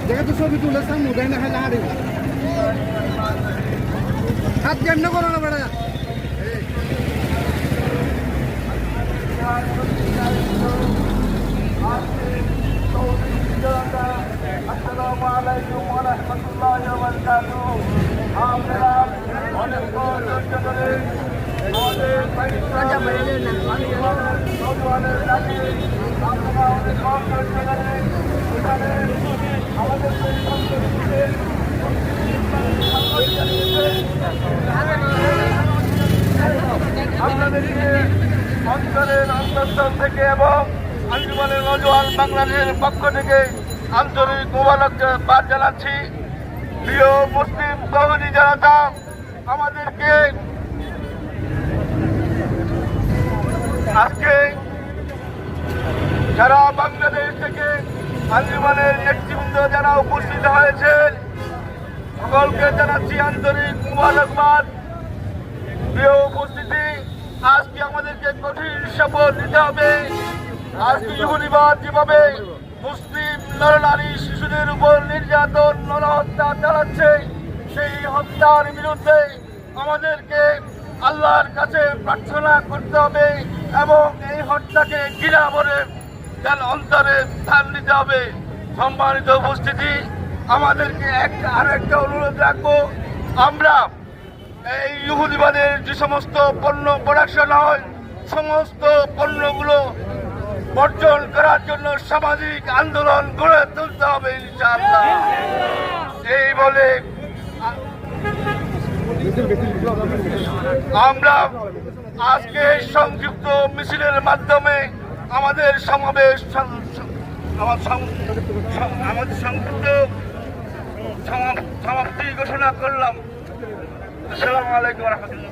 জায়গা তো ছবি তুলে সামনে উঠাই না খাই লাহারি হাত কেমনে করো না বেড়া আসসালামু আলাইকুম ওয়া রাহমাতুল্লাহি ওয়া বারাকাতুহু। আমরা অনেক ধৈর্য ধরে আমাদের নওজোয়ানের কাছে আমরা অনেক ধৈর্য ধরে এখানে আমাদের আপনাদেরকে অন্তরের অন্তঃস্থল থেকে এবং আঞ্জুমানের নওজোয়ান বাংলাদেশের পক্ষ থেকে আন্তরিক মোবারকবাদ জানাচ্ছি। প্রিয় মুসলিম তৌহিদি জনতা, আমাদেরকে আজকে সারা বাংলাদেশ থেকে আঞ্জুমানের নেতৃবৃন্দ যারা উপস্থিত হয়েছেন সকলকে জানাচ্ছি আন্তরিক মোবারকবাদ। প্রিয় উপস্থিতি, আজকে আমাদেরকে কঠিন শপথ নিতে হবে। আজকে ইহুদিবাদ যেভাবে মুসলিম নরনারী শিশুদের উপর নির্যাতন নরহত্যা চালাচ্ছে, সেই হত্যার বিরুদ্ধে আমাদেরকে আল্লাহর কাছে প্রার্থনা করতে হবে এবং এই হত্যাকে ঘৃণা ভরে অন্তরে স্থান নিতে হবে। সম্মানিত উপস্থিতি, আমাদেরকে আরেকটা অনুরোধ রাখবো, আমরা এই ইহুদিবাদের যে সমস্ত পণ্য প্রোডাকশন হয় সমস্ত পণ্যগুলো বর্জন করার জন্য সামাজিক আন্দোলন গড়ে তুলতে হবে ইনশাআল্লাহ। এই বলে আমরা আজকে সংযুক্ত মিছিলের মাধ্যমে আমাদের সমাবেশ আমাদের সংযুক্ত সমাপ্তি ঘোষণা করলাম। আসসালামু আলাইকুম ওয়া রাহমাতুল্লাহ।